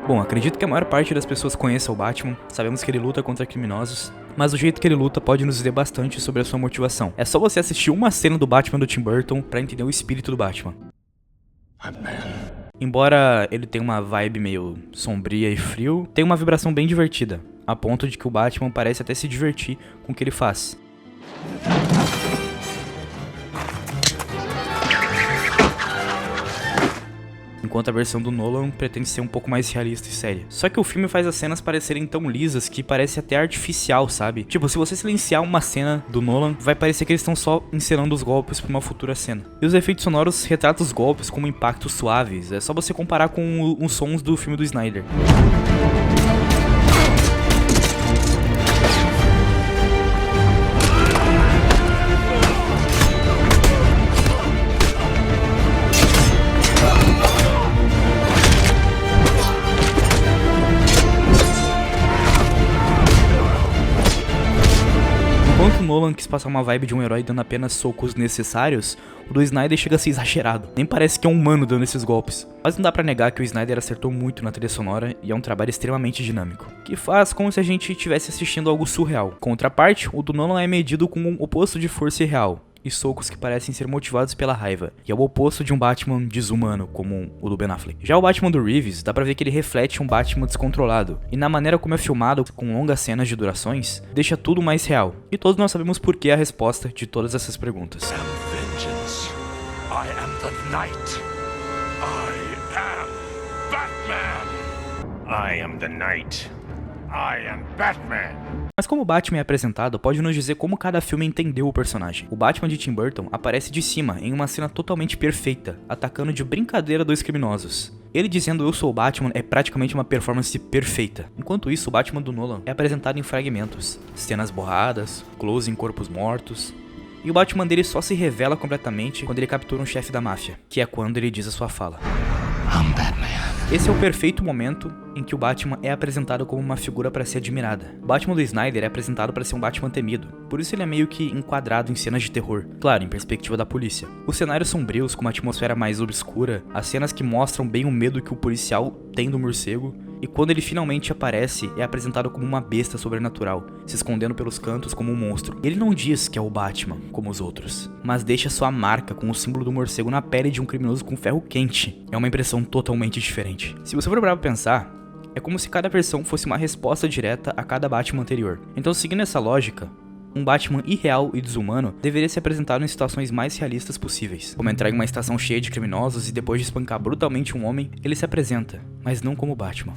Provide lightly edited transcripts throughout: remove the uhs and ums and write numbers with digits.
Bom, acredito que a maior parte das pessoas conheça o Batman, sabemos que ele luta contra criminosos, mas o jeito que ele luta pode nos dizer bastante sobre a sua motivação. É só você assistir uma cena do Batman do Tim Burton pra entender o espírito do Batman. Embora ele tenha uma vibe meio sombria e frio, tem uma vibração bem divertida, a ponto de que o Batman parece até se divertir com o que ele faz. Enquanto a versão do Nolan pretende ser um pouco mais realista e séria. Só que o filme faz as cenas parecerem tão lisas que parece até artificial, sabe? Tipo, se você silenciar uma cena do Nolan, vai parecer que eles estão só encenando os golpes pra uma futura cena. E os efeitos sonoros retratam os golpes como impactos suaves, é só você comparar com os sons do filme do Snyder. Enquanto o Nolan quis passar uma vibe de um herói dando apenas socos necessários, o do Snyder chega a ser exagerado. Nem parece que é um humano dando esses golpes. Mas não dá pra negar que o Snyder acertou muito na trilha sonora e é um trabalho extremamente dinâmico, que faz como se a gente estivesse assistindo algo surreal. Contraparte, o do Nolan é medido como um oposto de força irreal e socos que parecem ser motivados pela raiva, e é o oposto de um Batman desumano, como o do Ben Affleck. Já o Batman do Reeves, dá pra ver que ele reflete um Batman descontrolado, e na maneira como é filmado, com longas cenas de durações, deixa tudo mais real. E todos nós sabemos por que a resposta de todas essas perguntas. I am the Night. I am the Night. I am Batman. Mas como o Batman é apresentado, pode nos dizer como cada filme entendeu o personagem. O Batman de Tim Burton aparece de cima, em uma cena totalmente perfeita, atacando de brincadeira dois criminosos. Ele dizendo "eu sou o Batman" é praticamente uma performance perfeita. Enquanto isso, o Batman do Nolan é apresentado em fragmentos, cenas borradas, close em corpos mortos. E o Batman dele só se revela completamente quando ele captura um chefe da máfia, que é quando ele diz a sua fala. I'm Batman. Esse é o perfeito momento em que o Batman é apresentado como uma figura para ser admirada. O Batman do Snyder é apresentado para ser um Batman temido, por isso ele é meio que enquadrado em cenas de terror, claro, em perspectiva da polícia. Os cenários sombrios, com uma atmosfera mais obscura, as cenas que mostram bem o medo que o policial tem do morcego, e quando ele finalmente aparece, é apresentado como uma besta sobrenatural, se escondendo pelos cantos como um monstro. Ele não diz que é o Batman, como os outros, mas deixa sua marca com o símbolo do morcego na pele de um criminoso com ferro quente. É uma impressão totalmente diferente. Se você for parar pra pensar, é como se cada versão fosse uma resposta direta a cada Batman anterior. Então, seguindo essa lógica, um Batman irreal e desumano deveria ser apresentado em situações mais realistas possíveis, como entrar em uma estação cheia de criminosos e depois de espancar brutalmente um homem, ele se apresenta, mas não como Batman.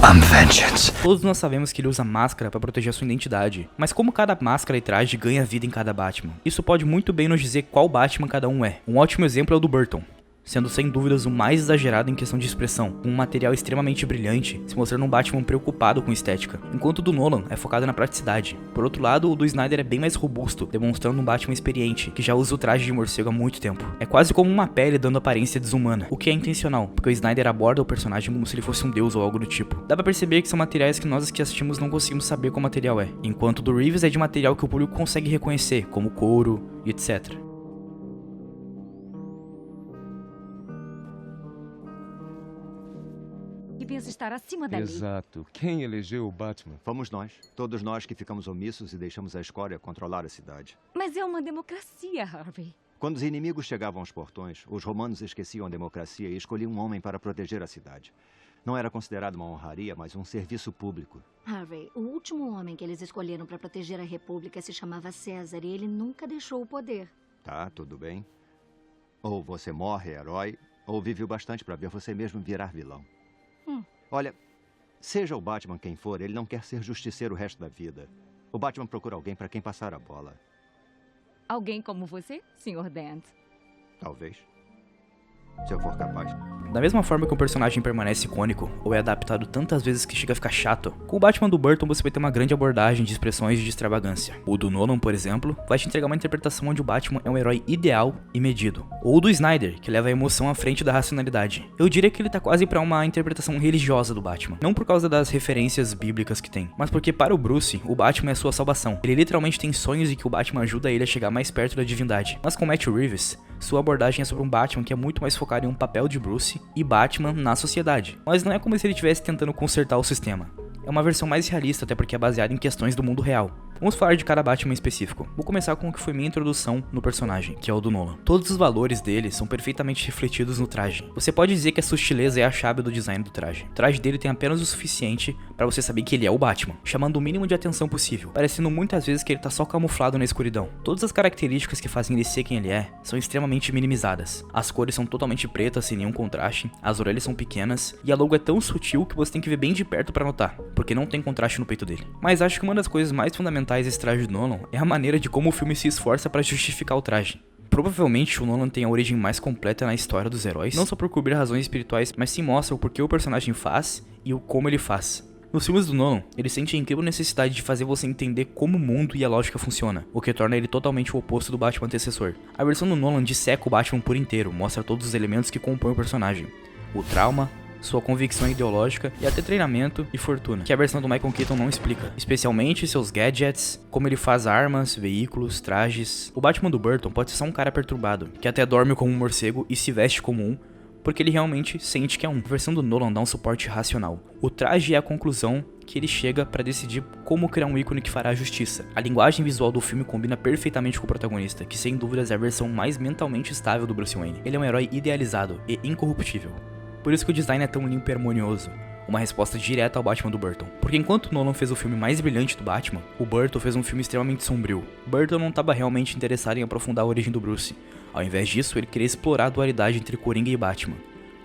I'm Vengeance. Todos nós sabemos que ele usa máscara para proteger sua identidade, mas como cada máscara e traje ganha vida em cada Batman, isso pode muito bem nos dizer qual Batman cada um é. Um ótimo exemplo é o do Burton, sendo sem dúvidas o mais exagerado em questão de expressão, com um material extremamente brilhante, se mostrando um Batman preocupado com estética, enquanto o do Nolan é focado na praticidade. Por outro lado, o do Snyder é bem mais robusto, demonstrando um Batman experiente, que já usa o traje de morcego há muito tempo. É quase como uma pele dando aparência desumana, o que é intencional, porque o Snyder aborda o personagem como se ele fosse um deus ou algo do tipo. Dá pra perceber que são materiais que nós que assistimos não conseguimos saber qual material é, enquanto o do Reeves é de material que o público consegue reconhecer, como couro e etc. Pensa estar acima da lei. Exato. Quem elegeu o Batman? Fomos nós. Todos nós que ficamos omissos e deixamos a escória controlar a cidade. Mas é uma democracia, Harvey. Quando os inimigos chegavam aos portões, os romanos esqueciam a democracia e escolhiam um homem para proteger a cidade. Não era considerado uma honraria, mas um serviço público. Harvey, o último homem que eles escolheram para proteger a República se chamava César e ele nunca deixou o poder. Tá, tudo bem. Ou você morre herói, ou vive o bastante para ver você mesmo virar vilão. Olha, seja o Batman quem for, ele não quer ser justiceiro o resto da vida. O Batman procura alguém para quem passar a bola. Alguém como você, Sr. Dent? Talvez. Se eu for capaz. Da mesma forma que um personagem permanece icônico, ou é adaptado tantas vezes que chega a ficar chato, com o Batman do Burton você vai ter uma grande abordagem de expressões de extravagância. O do Nolan, por exemplo, vai te entregar uma interpretação onde o Batman é um herói ideal e medido. Ou o do Snyder, que leva a emoção à frente da racionalidade. Eu diria que ele tá quase pra uma interpretação religiosa do Batman. Não por causa das referências bíblicas que tem, mas porque para o Bruce, o Batman é sua salvação. Ele literalmente tem sonhos e que o Batman ajuda ele a chegar mais perto da divindade. Mas com Matt Reeves, Sua abordagem é sobre um Batman que é muito mais focado em um papel de Bruce e Batman na sociedade. Mas não é como se ele estivesse tentando consertar o sistema. É uma versão mais realista, até porque é baseada em questões do mundo real. Vamos falar de cada Batman em específico. Vou começar com o que foi minha introdução no personagem, que é o do Nolan. Todos os valores dele são perfeitamente refletidos no traje. Você pode dizer que a sutileza é a chave do design do traje. O traje dele tem apenas o suficiente para você saber que ele é o Batman, chamando o mínimo de atenção possível, parecendo muitas vezes que ele tá só camuflado na escuridão. Todas as características que fazem ele ser quem ele é são extremamente minimizadas. As cores são totalmente pretas, sem nenhum contraste, as orelhas são pequenas, e a logo é tão sutil que você tem que ver bem de perto para notar, porque não tem contraste no peito dele. Mas acho que uma das coisas mais fundamentais desse traje do Nolan é a maneira de como o filme se esforça para justificar o traje. Provavelmente o Nolan tem a origem mais completa na história dos heróis, não só por cobrir razões espirituais, mas sim mostra o porquê o personagem faz e o como ele faz. Nos filmes do Nolan, ele sente a incrível necessidade de fazer você entender como o mundo e a lógica funciona, o que torna ele totalmente o oposto do Batman antecessor. A versão do Nolan disseca o Batman por inteiro, mostra todos os elementos que compõem o personagem. O trauma, sua convicção ideológica e até treinamento e fortuna, que a versão do Michael Keaton não explica, especialmente seus gadgets, como ele faz armas, veículos, trajes. O Batman do Burton pode ser só um cara perturbado, que até dorme como um morcego e se veste como um, porque ele realmente sente que é um. A versão do Nolan dá um suporte racional. O traje é a conclusão que ele chega para decidir como criar um ícone que fará justiça. A linguagem visual do filme combina perfeitamente com o protagonista, que sem dúvidas é a versão mais mentalmente estável do Bruce Wayne. Ele é um herói idealizado e incorruptível. Por isso que o design é tão limpo e harmonioso, uma resposta direta ao Batman do Burton. Porque enquanto Nolan fez o filme mais brilhante do Batman, o Burton fez um filme extremamente sombrio. Burton não estava realmente interessado em aprofundar a origem do Bruce. Ao invés disso, ele queria explorar a dualidade entre Coringa e Batman,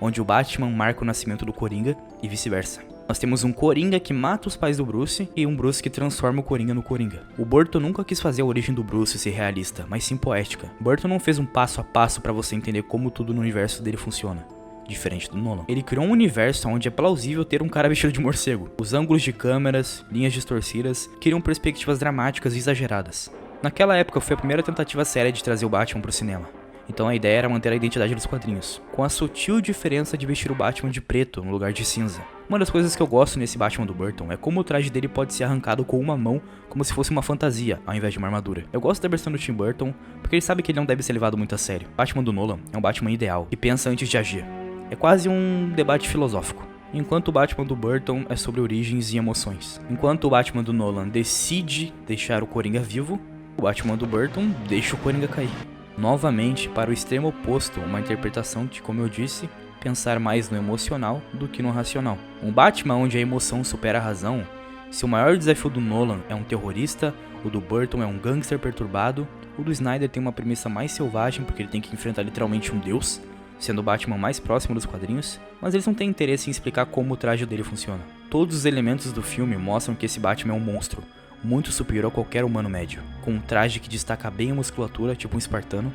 onde o Batman marca o nascimento do Coringa e vice-versa. Nós temos um Coringa que mata os pais do Bruce e um Bruce que transforma o Coringa no Coringa. O Burton nunca quis fazer a origem do Bruce ser realista, mas sim poética. Burton não fez um passo a passo para você entender como tudo no universo dele funciona. Diferente do Nolan. Ele criou um universo onde é plausível ter um cara vestido de morcego. Os ângulos de câmeras, linhas distorcidas, criam perspectivas dramáticas e exageradas. Naquela época foi a primeira tentativa séria de trazer o Batman pro cinema. Então a ideia era manter a identidade dos quadrinhos, com a sutil diferença de vestir o Batman de preto no lugar de cinza. Uma das coisas que eu gosto nesse Batman do Burton é como o traje dele pode ser arrancado com uma mão, como se fosse uma fantasia, ao invés de uma armadura. Eu gosto da versão do Tim Burton, porque ele sabe que ele não deve ser levado muito a sério. O Batman do Nolan é um Batman ideal, que pensa antes de agir. É quase um debate filosófico. Enquanto o Batman do Burton é sobre origens e emoções. Enquanto o Batman do Nolan decide deixar o Coringa vivo, o Batman do Burton deixa o Coringa cair. Novamente, para o extremo oposto, uma interpretação que, como eu disse, pensar mais no emocional do que no racional. Um Batman onde a emoção supera a razão, se o maior desafio do Nolan é um terrorista, o do Burton é um gangster perturbado, o do Snyder tem uma premissa mais selvagem porque ele tem que enfrentar literalmente um deus, sendo o Batman mais próximo dos quadrinhos, mas eles não têm interesse em explicar como o traje dele funciona. Todos os elementos do filme mostram que esse Batman é um monstro, muito superior a qualquer humano médio, com um traje que destaca bem a musculatura, tipo um espartano.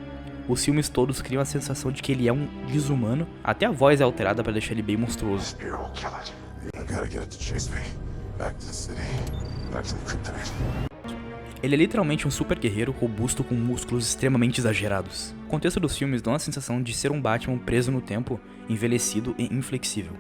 Os filmes todos criam a sensação de que ele é um desumano, até a voz é alterada para deixar ele bem monstruoso. Ele é literalmente um super guerreiro robusto com músculos extremamente exagerados. O contexto dos filmes dá a sensação de ser um Batman preso no tempo, envelhecido e inflexível.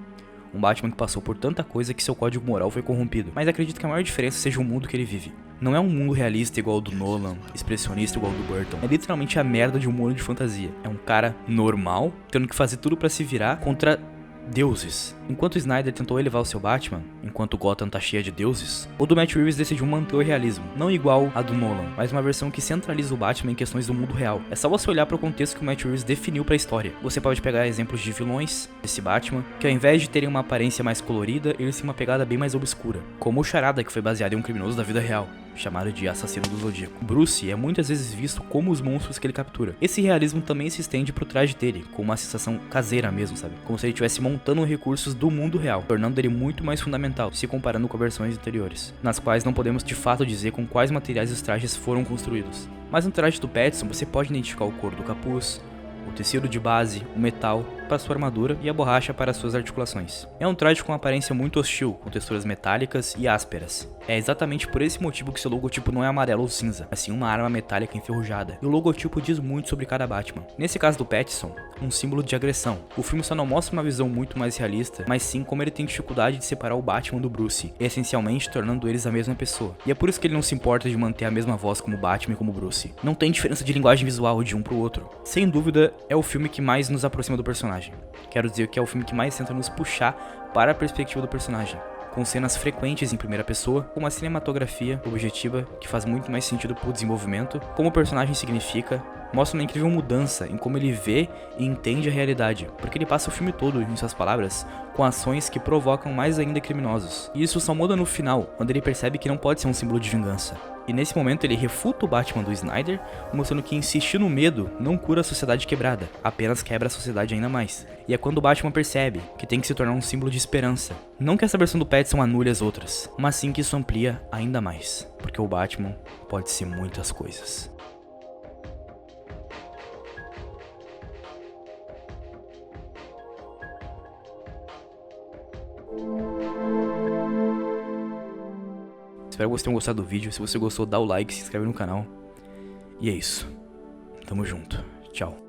Um Batman que passou por tanta coisa que seu código moral foi corrompido. Mas acredito que a maior diferença seja o mundo que ele vive. Não é um mundo realista igual ao do Nolan, expressionista igual ao do Burton. É literalmente a merda de um mundo de fantasia. É um cara normal, tendo que fazer tudo pra se virar contra deuses. Enquanto o Snyder tentou elevar o seu Batman, enquanto Gotham tá cheia de deuses, o do Matt Reeves decidiu manter o realismo, não igual a do Nolan, mas uma versão que centraliza o Batman em questões do mundo real. É só você olhar para o contexto que o Matt Reeves definiu para a história. Você pode pegar exemplos de vilões desse Batman, que ao invés de terem uma aparência mais colorida, eles têm uma pegada bem mais obscura, como o Charada, que foi baseado em um criminoso da vida real, chamado de Assassino do Zodíaco. Bruce é muitas vezes visto como os monstros que ele captura. Esse realismo também se estende pro traje dele, com uma sensação caseira mesmo, sabe? Como se ele estivesse montando recursos do mundo real, tornando ele muito mais fundamental, se comparando com versões anteriores, nas quais não podemos de fato dizer com quais materiais os trajes foram construídos. Mas no traje do Pattinson você pode identificar o couro do capuz, o tecido de base, o metal, para sua armadura e a borracha para suas articulações. É um traje com uma aparência muito hostil, com texturas metálicas e ásperas. É exatamente por esse motivo que seu logotipo não é amarelo ou cinza, mas sim uma arma metálica enferrujada. E o logotipo diz muito sobre cada Batman. Nesse caso do Pattinson, um símbolo de agressão. O filme só não mostra uma visão muito mais realista, mas sim como ele tem dificuldade de separar o Batman do Bruce, essencialmente tornando eles a mesma pessoa. E é por isso que ele não se importa de manter a mesma voz como Batman e como Bruce. Não tem diferença de linguagem visual de um pro outro. Sem dúvida, é o filme que mais nos aproxima do personagem. Quero dizer que é o filme que mais tenta nos puxar para a perspectiva do personagem, com cenas frequentes em primeira pessoa, com uma cinematografia objetiva que faz muito mais sentido pro desenvolvimento, como o personagem significa, mostra uma incrível mudança em como ele vê e entende a realidade, porque ele passa o filme todo, em suas palavras, com ações que provocam mais ainda criminosos. E isso só muda no final, quando ele percebe que não pode ser um símbolo de vingança. E nesse momento ele refuta o Batman do Snyder, mostrando que insistir no medo não cura a sociedade quebrada, apenas quebra a sociedade ainda mais. E é quando o Batman percebe que tem que se tornar um símbolo de esperança. Não que essa versão do Pattinson anule as outras, mas sim que isso amplia ainda mais, porque o Batman pode ser muitas coisas. Espero que vocês tenham gostado do vídeo. Se você gostou, dá o like, se inscreve no canal. E é isso. Tamo junto. Tchau.